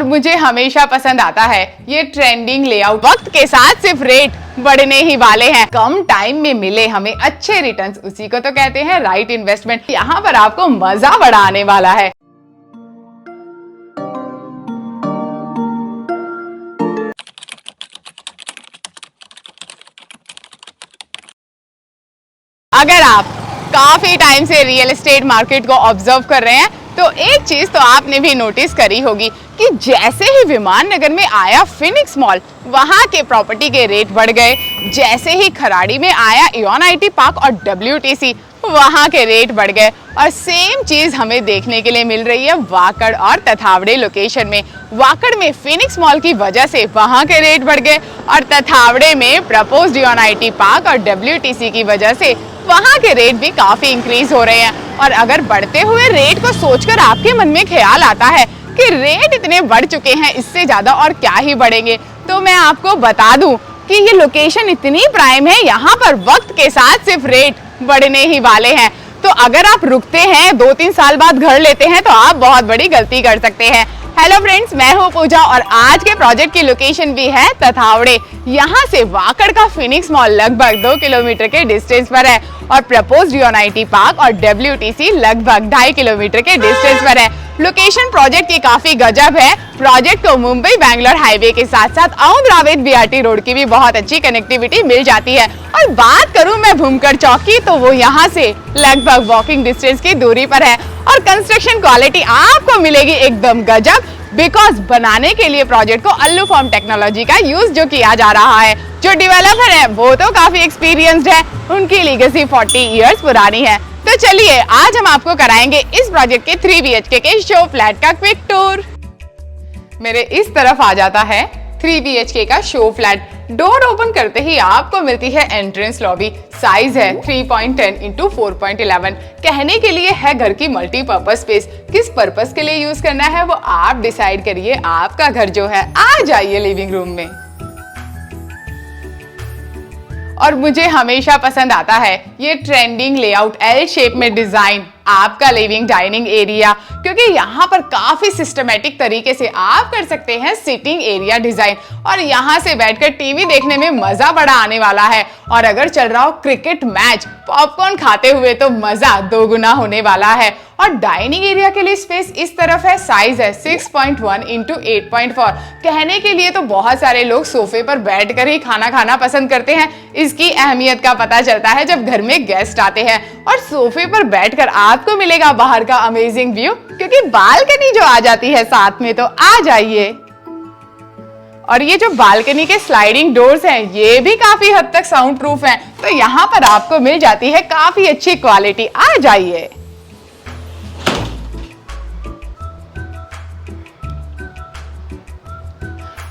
मुझे हमेशा पसंद आता है ये ट्रेंडिंग लेआउट। वक्त के साथ सिर्फ रेट बढ़ने ही वाले हैं। कम टाइम में मिले हमें अच्छे रिटर्न्स, उसी को तो कहते हैं राइट इन्वेस्टमेंट। यहाँ पर आपको मजा बड़ा आने वाला है। अगर आप काफी टाइम से रियल एस्टेट मार्केट को ऑब्जर्व कर रहे हैं तो एक चीज तो आपने भी नोटिस करी होगी कि जैसे ही विमान नगर में आया फिनिक्स मॉल, वहां के प्रॉपर्टी के रेट बढ़ गए। जैसे ही खराड़ी में आया इओन आईटी पार्क और डब्ल्यूटीसी, वहां के रेट बढ़ गए। और सेम चीज हमें देखने के लिए मिल रही है वाकड़ और तथावड़े लोकेशन में। वाकड़ में फिनिक्स मॉल की वजह से वहां के रेट बढ़ गए और तथावड़े में प्रपोज्ड इओन आईटी पार्क और डब्ल्यूटीसी की वजह से वहां के रेट भी काफी इंक्रीज हो रहे हैं। और अगर बढ़ते हुए रेट को सोचकर आपके मन में ख्याल आता है कि रेट इतने बढ़ चुके हैं, इससे ज्यादा और क्या ही बढ़ेंगे, तो मैं आपको बता दूं कि ये लोकेशन इतनी प्राइम है, यहाँ पर वक्त के साथ सिर्फ रेट बढ़ने ही वाले हैं। तो अगर आप रुकते हैं, 2-3 साल बाद घर लेते हैं, तो आप बहुत बड़ी गलती कर सकते हैं। हेलो फ्रेंड्स, मैं हूं पूजा और आज के प्रोजेक्ट की लोकेशन भी है तथावड़े। यहाँ से वाकड़ का फिनिक्स मॉल लगभग 2 किलोमीटर के डिस्टेंस पर है और प्रपोज्ड इओन आईटी पार्क और डब्ल्यूटीसी लगभग 2.5 किलोमीटर के डिस्टेंस पर है। लोकेशन प्रोजेक्ट की काफी गजब है। प्रोजेक्ट को मुंबई बैंगलोर हाईवे के साथ साथ औंध रावेत बीआरटी रोड की भी बहुत अच्छी कनेक्टिविटी मिल जाती है। और बात करूं मैं भूमकर चौक की, तो वो यहाँ से लगभग वॉकिंग डिस्टेंस की दूरी पर है। और कंस्ट्रक्शन क्वालिटी आपको मिलेगी एकदम गजब, बिकॉज बनाने के लिए प्रोजेक्ट को अल्लूफॉर्म टेक्नोलॉजी का यूज जो किया जा रहा है। जो डेवलपर है वो तो काफी एक्सपीरियंस्ड है, उनकी लीगेसी 40 इयर्स पुरानी है। तो चलिए आज हम आपको कराएंगे इस प्रोजेक्ट के 3 BHK के शो फ्लैट का क्विक टूर। मेरे इस तरफ आ जाता है 3 BHK का शो फ्लैट। डोर ओपन करते ही आपको मिलती है एंट्रेंस लॉबी। साइज है 3.10 × 4.11। कहने के लिए है घर की मल्टीपर्पज स्पेस। किस पर्पस के लिए यूज करना है वो आप डिसाइड करिए। आपका घर जो है, आ जाइए लिविंग रूम में। और मुझे हमेशा पसंद आता है ये ट्रेंडिंग लेआउट, एल शेप में डिजाइन, आपका लिविंग डाइनिंग एरिया, क्योंकि यहाँ पर काफी सिस्टमेटिक तरीके से आप कर सकते हैं सिटिंग एरिया डिजाइन। और यहाँ से बैठकर टीवी देखने में मजा बड़ा आने वाला है। और अगर चल रहा हो क्रिकेट मैच पॉपकॉर्न खाते हुए, तो मजा दोगुना होने वाला है। और डाइनिंग एरिया के लिए स्पेस इस तरफ है। साइज है 6.1 × 8.4। कहने के लिए तो बहुत सारे लोग सोफे पर बैठकर ही खाना खाना पसंद करते हैं। इसकी अहमियत का पता चलता है जब घर में गेस्ट आते हैं और सोफे पर बैठकर आपको मिलेगा बाहर का अमेजिंग व्यू, क्योंकि बालकनी जो आ जाती है साथ में। तो आ जाइए। और ये जो बालकनी के स्लाइडिंग डोर्स हैं, ये भी काफी हद तक साउंड प्रूफ हैं, तो यहाँ पर आपको मिल जाती है काफी अच्छी क्वालिटी। आ जाइए।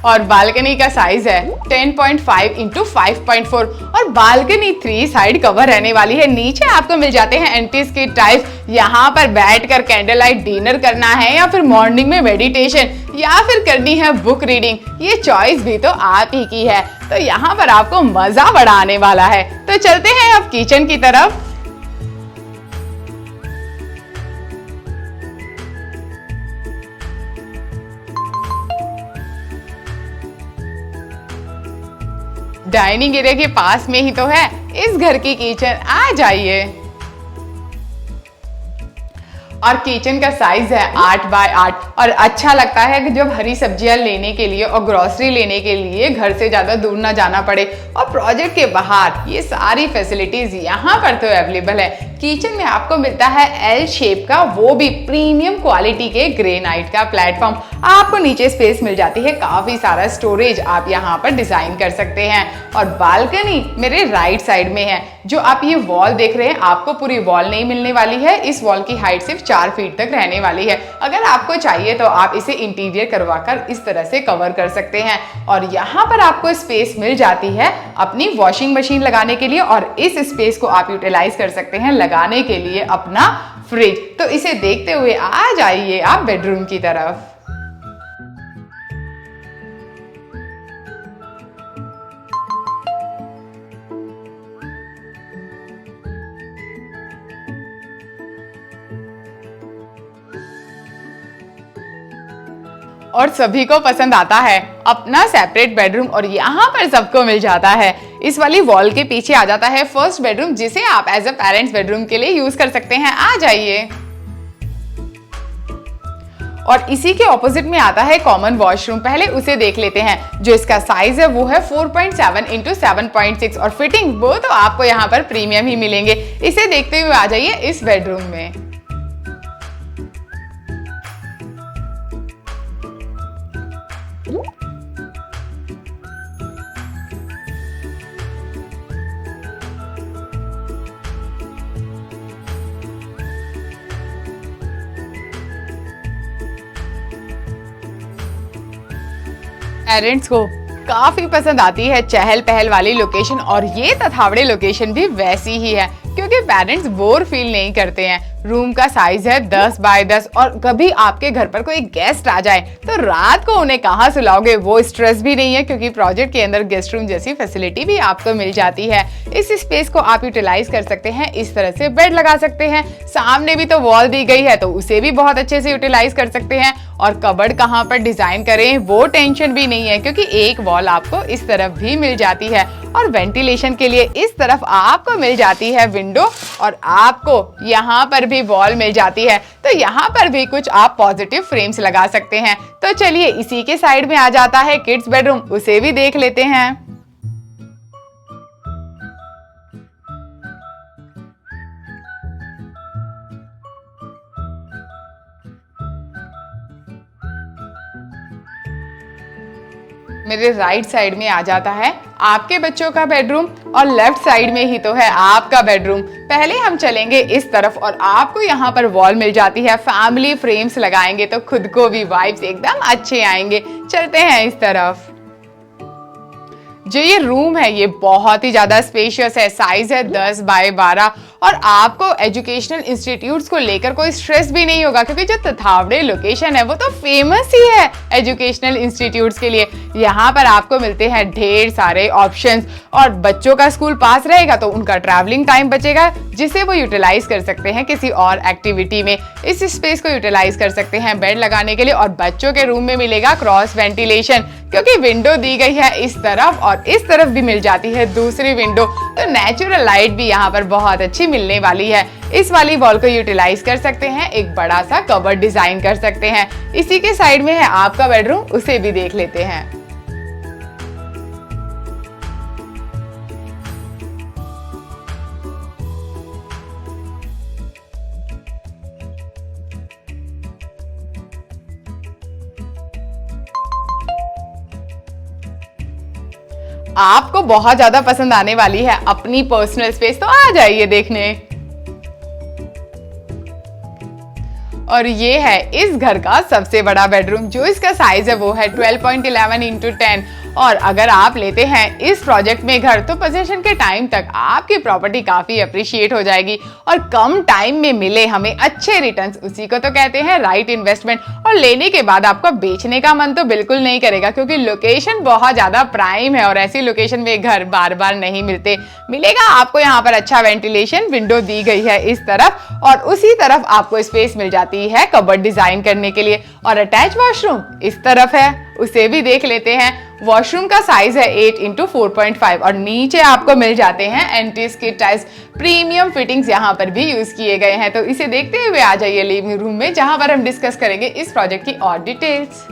और बालकनी का साइज है 10.5 × 5.4 और बालकनी 3 साइड कवर रहने वाली है। नीचे आपको मिल जाते हैं एंटी स्किड टाइल्स। यहाँ पर बैठकर कैंडल लाइट डिनर करना है या फिर मॉर्निंग में मेडिटेशन या फिर करनी है बुक रीडिंग, ये चॉइस भी तो आप ही की है। तो यहाँ पर आपको मजा बड़ा आने वाला है। तो चलते हैं अब किचन की तरफ। डाइनिंग एरिया के पास में ही तो है इस घर की किचन। आ जाइए। और किचन का साइज है 8x8 और अच्छा लगता है कि जब हरी सब्जियां लेने के लिए और ग्रोसरी लेने के लिए घर से ज्यादा दूर ना जाना पड़े। और प्रोजेक्ट के बाहर ये सारी फैसिलिटीज यहाँ पर तो अवेलेबल है। किचन में आपको मिलता है एल शेप का, वो भी प्रीमियम क्वालिटी के ग्रेनाइट का प्लेटफॉर्म। आपको नीचे स्पेस मिल जाती है, काफी सारा स्टोरेज आप यहाँ पर डिजाइन कर सकते हैं। और बालकनी मेरे राइट साइड में है। जो आप ये वॉल देख रहे हैं, आपको पूरी वॉल नहीं मिलने वाली है। इस वॉल की हाइट सिर्फ 4 फीट तक रहने वाली है। अगर आपको चाहिए तो आप इसे इंटीरियर करवाकर इस तरह से कवर कर सकते हैं। और यहाँ पर आपको स्पेस मिल जाती है अपनी वॉशिंग मशीन लगाने के लिए और इस स्पेस को आप यूटिलाइज कर सकते हैं लगाने के लिए अपना फ्रिज। तो इसे देखते हुए आ जाइए आप बेडरूम की तरफ। और सभी को पसंद आता है अपना सेपरेट बेडरूम और यहाँ पर सबको मिल जाता है। इस वाली वॉल के पीछे आ जाता है फर्स्ट बेडरूम, जिसे आप एज अ पेरेंट्स बेडरूम के लिए यूज कर सकते हैं। आ जाइए। और इसी के ऑपोजिट में आता है कॉमन वॉशरूम। पहले उसे देख लेते हैं। जो इसका साइज है वो है 4.7 इंटू 7.6 और फिटिंग वो तो आपको यहाँ पर प्रीमियम ही मिलेंगे। इसे देखते हुए आ जाइए इस बेडरूम में। पेरेंट्स को काफी पसंद आती है चहल पहल वाली लोकेशन और ये तथावड़े लोकेशन भी वैसी ही है क्योंकि पेरेंट्स बोर फील नहीं करते हैं। रूम का साइज है 10 बाय 10 और कभी आपके घर पर कोई गेस्ट आ जाए तो रात को उन्हें कहाँ सुलाओगे वो स्ट्रेस भी नहीं है क्योंकि प्रोजेक्ट के अंदर गेस्ट रूम जैसी फैसिलिटी भी आपको मिल जाती है। इस स्पेस को आप यूटिलाइज कर सकते हैं। इस तरह से बेड लगा सकते हैं। सामने भी तो वॉल दी गई है तो उसे भी बहुत अच्छे से यूटिलाइज कर सकते हैं। और कबर्ड कहाँ पर डिजाइन करें वो टेंशन भी नहीं है क्योंकि एक वॉल आपको इस तरफ भी मिल जाती है और वेंटिलेशन के लिए इस तरफ आपको मिल जाती है विंडो और आपको यहाँ पर भी वॉल मिल जाती है। तो यहाँ पर भी कुछ आप पॉजिटिव फ्रेम्स लगा सकते हैं। तो चलिए इसी के साइड में आ जाता है किड्स बेडरूम, उसे भी देख लेते हैं। मेरे राइट साइड में आ जाता है आपके बच्चों का बेडरूम और लेफ्ट साइड में ही तो है आपका बेडरूम। पहले हम चलेंगे इस तरफ और आपको यहाँ पर वॉल मिल जाती है। फैमिली फ्रेम्स लगाएंगे तो खुद को भी वाइब्स एकदम अच्छे आएंगे। चलते हैं इस तरफ। जो ये रूम है ये बहुत ही ज्यादा स्पेशियस है। साइज है 10 बाय 12 और आपको एजुकेशनल इंस्टीट्यूट्स को लेकर कोई स्ट्रेस भी नहीं होगा क्योंकि जो तथावड़े लोकेशन है वो तो फेमस ही है एजुकेशनल इंस्टीट्यूट्स के लिए। यहाँ पर आपको मिलते हैं ढेर सारे ऑप्शंस और बच्चों का स्कूल पास रहेगा तो उनका ट्रैवलिंग टाइम बचेगा जिसे वो यूटिलाइज कर सकते हैं किसी और एक्टिविटी में। इस स्पेस को यूटिलाइज कर सकते हैं बेड लगाने के लिए और बच्चों के रूम में मिलेगा क्रॉस वेंटिलेशन क्योंकि विंडो दी गई है इस तरफ और इस तरफ भी मिल जाती है दूसरी विंडो। तो नेचुरल लाइट भी यहाँ पर बहुत अच्छी मिलने वाली है। इस वाली वॉल को यूटिलाइज कर सकते हैं। एक बड़ा सा कबर्ड डिजाइन कर सकते हैं। इसी के साइड में है आपका बेडरूम, उसे भी देख लेते हैं। आपको बहुत ज्यादा पसंद आने वाली है अपनी पर्सनल स्पेस, तो आ जाइए देखने। और ये है इस घर का सबसे बड़ा बेडरूम। जो इसका साइज है वो है 12.11 इंटू 10 और अगर आप लेते हैं इस प्रोजेक्ट में घर तो पोजीशन के टाइम तक आपकी प्रॉपर्टी काफी अप्रिशिएट हो जाएगी और कम टाइम में मिले हमें अच्छे रिटर्न्स, उसी को तो कहते हैं राइट इन्वेस्टमेंट। और लेने के बाद आपका बेचने का मन तो बिल्कुल नहीं करेगा क्योंकि लोकेशन बहुत ज्यादा प्राइम है और ऐसी लोकेशन में घर बार बार नहीं मिलते। मिलेगा आपको यहाँ पर अच्छा वेंटिलेशन, विंडो दी गई है इस तरफ और उसी तरफ आपको स्पेस मिल जाती है कबर्ड डिजाइन करने के लिए और अटैच वॉशरूम इस तरफ है, उसे भी देख लेते हैं। वॉशरूम का साइज है 8 इंटू 4.5 और नीचे आपको मिल जाते हैं anti skid tiles. Premium fittings यहाँ पर भी यूज किए गए हैं। तो इसे देखते हुए आ जाइए लिविंग रूम में जहां पर हम डिस्कस करेंगे इस प्रोजेक्ट की और डिटेल्स।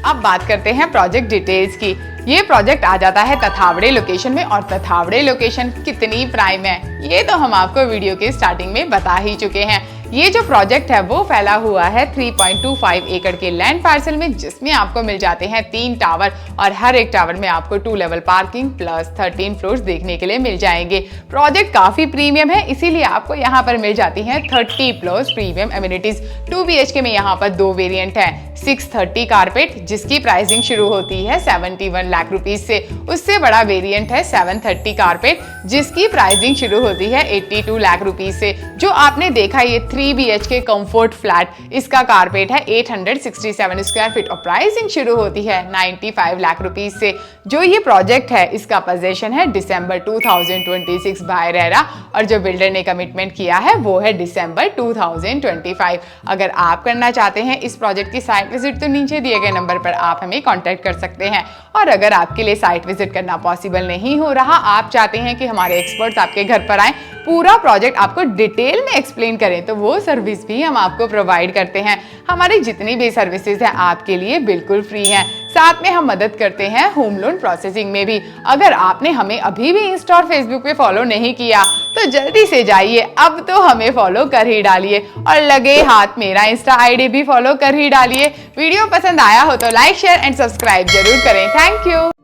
अब बात करते हैं प्रोजेक्ट डिटेल्स की। ये प्रोजेक्ट आ जाता है तथावड़े लोकेशन में और तथावड़े लोकेशन कितनी प्राइम है ये तो हम आपको वीडियो के स्टार्टिंग में बता ही चुके हैं। ये जो प्रोजेक्ट है वो फैला हुआ है 3.25 एकड़ के लैंड पार्सल में, जिसमें आपको मिल जाते हैं 3 टावर और हर एक टावर में आपको 2 लेवल पार्किंग प्लस 13 फ्लोर्स देखने के लिए मिल जाएंगे। प्रोजेक्ट काफी प्रीमियम है, इसीलिए आपको यहाँ पर मिल जाती हैं 30 प्लस प्रीमियम एमिनिटीज। 2 BHK में यहाँ पर 2 वेरिएंट है, 630 कारपेट जिसकी प्राइसिंग शुरू होती है 71 लाख रुपीज से। उससे बड़ा वेरिएंट है 730 कारपेट जिसकी प्राइसिंग शुरू होती है 82 लाख रुपीज से। जो आपने देखा ये 3 BHK कंफर्ट फ्लैट, इसका कारपेट है 867 स्क्वायर फीट और प्राइसिंग शुरू होती है 95 लाख रुपीज से। जो ये प्रोजेक्ट है इसका पोजीशन है दिसंबर 2026 बाय रेरा और जो बिल्डर ने कमिटमेंट किया है वो है दिसंबर 2025। अगर आप करना चाहते हैं इस प्रोजेक्ट की साइट विजिट तो नीचे दिए गए नंबर पर आप हमें कांटेक्ट कर सकते हैं। और अगर आपके लिए साइट विजिट करना पॉसिबल नहीं हो रहा, आप चाहते हैं कि हमारे एक्सपर्ट्स आपके घर पर आए, पूरा प्रोजेक्ट आपको डिटेल में एक्सप्लेन करें, तो वो सर्विस भी हम आपको प्रोवाइड करते हैं। हमारी जितनी भी सर्विसेज हैं आपके लिए बिल्कुल फ्री हैं। साथ में हम मदद करते हैं होम लोन प्रोसेसिंग में भी। अगर आपने हमें अभी भी इंस्टा और फेसबुक पे फॉलो नहीं किया तो जल्दी से जाइए, अब तो हमें फॉलो कर ही डालिए और लगे हाथ मेरा इंस्टा आईडी भी फॉलो कर ही डालिए। वीडियो पसंद आया हो तो लाइक शेयर एंड सब्सक्राइब जरूर करें। Thank you.